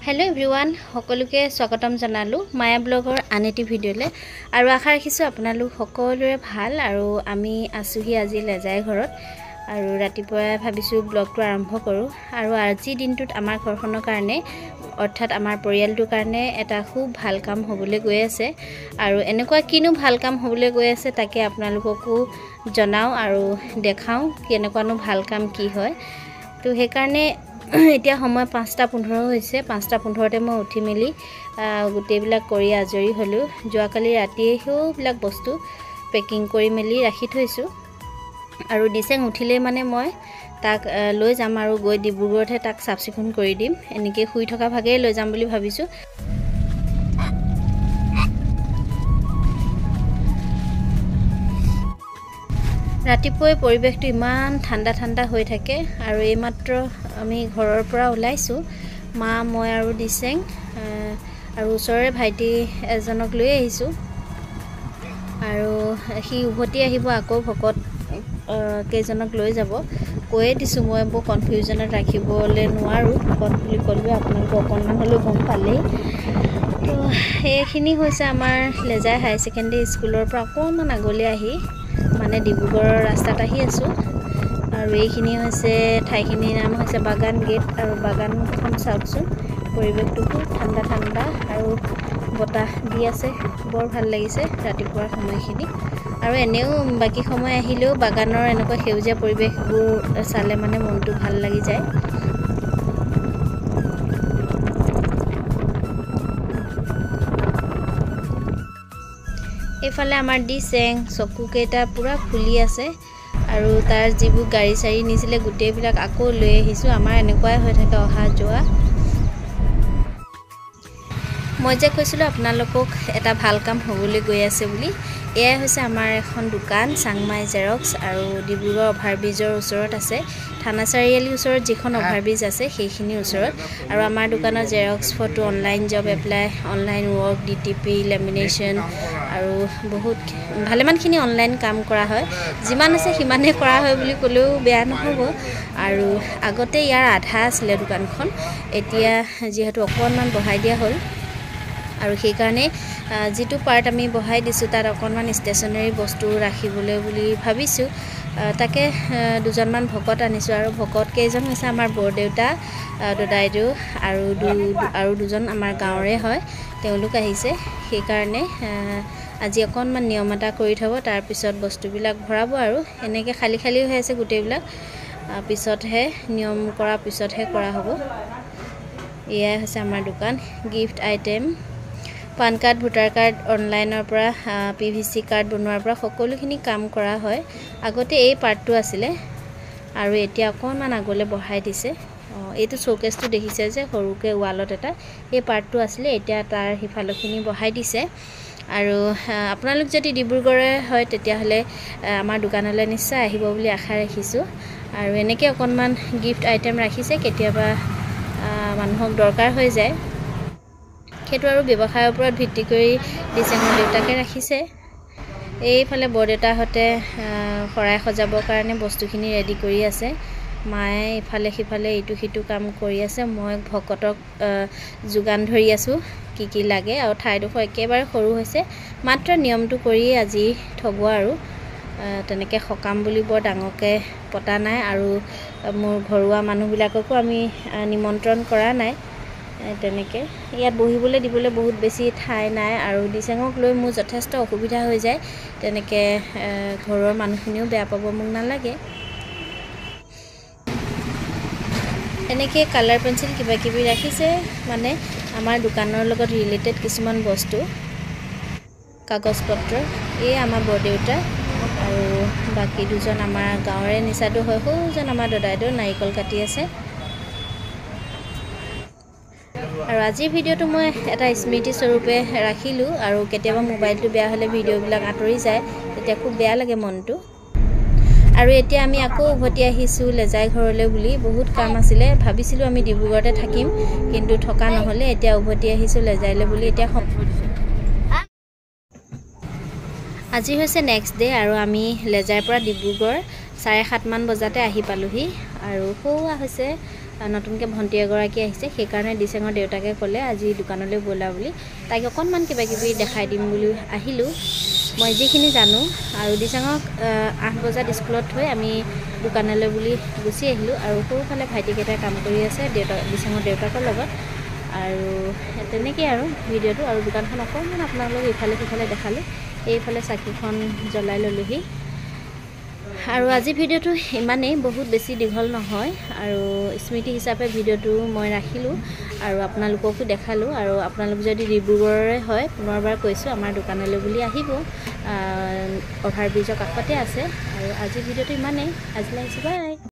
Hello everyone সকলোকে স্বাগতম জনালো মায়া ব্লগৰ আন এটি ভিডিঅ'লে আৰু আশা ৰাখিছো আপোনালোক সকলোৰে ভাল আৰু আমি আছোহি আজি লেজাই ঘৰত আৰু ৰাতিপুৱা ভাবিছো ব্লগটো আৰম্ভ কৰো আৰু আজি দিনটোত আমাৰ ঘৰখনৰ কাৰণে অৰ্থাৎ আমাৰ পৰিয়ালটোৰ কাৰণে এটা খুব ভাল কাম হ'বলৈ গৈ আছে আৰু এনেকুৱা কিনো ভাল কাম হ'বলৈ গৈ আছে তাকে আপোনালোককো জনাও আৰু দেখাও কেনেকুৱানো ভাল কাম কি হয় তো সেই কাৰণে এতিয়া সময় 5:15 হৈছে 5:15 মই উঠি মেলি গুটেবিলাক কৰি আজৰি হলো যোৱাকালি ৰাতিয়ে হেবিলাক বস্তু পেকিং কৰি মেলি ৰাখি থৈছো আৰু দিছেং উঠিলে মানে মই তাক লৈ যাম আৰু গৈ ডিব্ৰুগড়তে তাক সাফচিকুন কৰি দিম এনেকে শুই থকা ভাগে লৈ যাম বুলি ভাবিছো ৰাতিপুৱাই পৰিবেশটো ইমান ঠাণ্ডা ঠাণ্ডা হৈ থাকে আৰু এইমাত্ৰ আমি ঘৰৰ পৰা ওলাইছো মা মই আৰু দিছেং আৰু ওচৰৰে ভাইটি এজনক লৈ আহিছো আৰু হি উভতি আহিব আকৌ ভকত কেজনক লৈ যাব কৈ দিছো মই বহু কনফিউজনত ৰাখিবলৈ নোৱাৰো ভকত বুলি কলো আপোনালোক অকণমান হলো গম পালেই তো এইখিনি হৈছে আমাৰ লেজাই হাই সেকেন্ডাৰী স্কুলৰ পৰা অকণমান আগলৈ আহি মানে ডিব্ৰুগড়ৰ ৰাস্তাত আহি আছো আৰু এইখিনি হৈছে ঠাইখিনিৰ নাম হৈছে বাগান গেট আৰু বাগানখন চাওকচোন পৰিবেশটো খুব ঠাণ্ডা ঠাণ্ডা আৰু বতাহ দি আছে বৰ ভাল লাগিছে ৰাতিপুৱাৰ সময়খিনি আৰু এনেও বাকি সময় আহিলেও বাগানৰ এনেকুৱা সেউজীয়া পৰিবেশবোৰ চালে মানে মনটো ভাল লাগি যায় এফালে আমাৰ দিছেং চকুকেইটা পুৰা ফুলি আছে আৰু তাৰ যিবোৰ গাড়ী চাৰি নিছিলে গুটেবিলাক আকৌ লৈ আহিছো আমাৰ এনেকুৱাই হৈ থাকে অহা যোৱা মই যে কৈছিলো আপোনালোকক এটা ভাল কাম হ'বলৈ গৈ আছে বুলি এয়া হৈছে আমাৰ এখন দোকান চাংমাই জেৰক্স আৰু ডিব্ৰুগড় অভাৰব্ৰিজৰ ওচৰত আছে থানা চাৰিআলিৰ ওচৰত যিখন অভাৰব্ৰিজ আছে সেইখিনিৰ ওচৰত আৰু আমাৰ দোকানৰ Xerox photo online job apply online work DTP lamination আৰু বহুত ভালেমানখিনি অনলাইন কাম কৰা হয় যিমান আছে সিমানে কৰা হয় বুলি ক'লেও বেয়া নহ'ব আৰু আগতে ইয়াৰ আধা আছিলে দোকানখন এতিয়া যিহেতু অকণমান বঢ়াই দিয়া হ'ল আৰু সেই কাৰণে যেটো পাৰ্ট আমি বহাই দিছো তাত অকণমান ষ্টেচনাৰী বস্তু ৰাখিবলৈ বুলি ভাবিছো তাকে দুজনমান ভকত আনিছো আৰু ভকত কেইজন হৈছে আমাৰ বৰদেউতা দদাইদেউ আৰু দুজন আমাৰ গাঁৱৰে হয় তেওঁলোক আহিছে সেই কাৰণে আজি অকণমান নিয়ম এটা কৰি থব তাৰ পিছত বস্তুবিলাক ভৰাব আৰু এনেকৈ খালি খালি হৈ আছে গুটেবিলাক পিছতহে নিয়ম কৰা পিছতহে কৰা হ'ব এয়া হৈছে আমাৰ দোকান gift item PAN card voter card অনলাইনৰ পৰা পিভিসি কাৰ্ড বনোৱাৰ পৰা সকলোখিনি কাম কৰা হয় আগতে এই পাৰ্টটো আছিলে আৰু এতিয়া অকণমান আগলৈ বঢ়াই দিছে এইটো শোকেছটো দেখিছে যে সৰুকে ৱালত এটা এই পাৰ্টটো আছিলে এতিয়া তাৰ হিফালখিনি বঢ়াই দিছে আৰু আপোনালোক যদি ডিব্ৰুগড়ৰে হয় তেতিয়া হলে আমাৰ দোকানলৈ নিশ্চয় আহিব বুলি আশা ৰাখিছো আৰু এনেকৈ অকণমান গিফট আইটেম ৰাখিছে কেতিয়াবা মানুহক দৰকাৰ হৈ যায় সেইটো আৰু ব্যৱসায়ৰ ওপৰত ভিত্তি কৰি দিছে মোৰ দেউতাকে ৰাখিছে এইফালে বৰদেউতাহঁতে শৰাই সজাবৰ কাৰণে বস্তুখিনি ৰেডি কৰি আছে মায়ে ইফালে সিফালে ইটো সিটো কাম কৰি আছে মই ভকতক যোগান ধৰি আছো কি লাগে আৰু ঠাইডোখৰ একেবাৰে সৰু হৈছে মাত্ৰ নিয়মটো কৰি আজি থব আৰু তেনেকৈ সকাম বুলি বৰ ডাঙৰকে পতা নাই আৰু মোৰ ঘৰুৱা মানুহবিলাককো আমি নিমন্ত্ৰণ কৰা নাই তেনেকে ইয়াত বহিবলৈ দিবলৈ বহুত বেছি ঠাই নাই আৰু দিছেঙক লৈ মোৰ যথেষ্ট অসুবিধা হৈ যায় তেনেকে ঘৰৰ মানুহখিনিও বেয়া পাব মোক নালাগে এনেকে কালাৰ পেন্সিল কিবা কিবি ৰাখিছে মানে আমাৰ দোকানৰ লগত ৰিলেটেড কিছুমান বস্তু কাগজ পত্ৰ এই আমাৰ বৰদেউতা আৰু বাকি দুজন আমাৰ গাঁৱৰে নিচাটো হয় সৌজন আমাৰ দদাইদেউ নাৰিকল কাটি আছে আৰু আজি ভিডিওটো মই এটা স্মৃতি স্বৰূপে ৰাখিলো আৰু কেতিয়াবা মোবাইলটো বেয়া হলে ভিডিওবিলাক আঁতৰি যায় তেতিয়া খুব বেয়া লাগে মনটো আৰু এতিয়া আমি আকৌ উভতি আহিছো লেজাই ঘৰলৈ বুলি বহুত কাম আছিলে ভাবিছিলো আমি ডিব্ৰুগড়তে থাকিম কিন্তু থকা নহলে এতিয়া উভতি আহিছো লেজাইলৈ বুলি এতিয়া আজি হৈছে নেক্সট ডে আৰু আমি লেজাইৰ পৰা ডিব্ৰুগড় 7:30 মান বজাতে আহি পালোহি আৰু হোৱা হৈছে নতুনকৈ ভণ্টি এগৰাকী আহিছে, সেইকাৰণে দিচাঙৰ দেউতাকে ক'লে আজি দোকানলৈ ব'লা বুলি। তাইক অকণমান কিবাকিবি দেখাই দিম বুলি আহিলোঁ, মই যিখিনি জানো। আৰু দিচাঙক 8 বজাত স্কুলত থৈ আমি দোকানলৈ বুলি গুচি আহিলোঁ। আৰু সৰুফালে ভাইটিকেইটাই কাম কৰি আছে দিচাঙৰ দেউতাকৰ লগত। আৰু তেনেকৈ আৰু ভিডিঅ'টো। আৰু দোকানখন অকণমান আপোনালোকক ইফালে সিফালে দেখালোঁ। এইফালে চাকিখন জ্বলাই ল'লোহি। আৰু আজি ভিডিঅ'টো ইমানেই, বহুত বেছি দীঘল নহয়। আৰু স্মৃতি হিচাপে ভিডিঅ'টো মই ৰাখিলোঁ আৰু আপোনালোককো দেখালোঁ। আৰু আপোনালোক যদি ডিব্ৰুগড়ৰে হয়, পুনৰবাৰ কৈছোঁ আমাৰ দোকানলৈ বুলি আহিব, অভাৰব্ৰিজৰ কাষতে আছে। আৰু আজি ভিডিঅ'টো ইমানেই, আজিলৈ আহিছোঁ, বাই।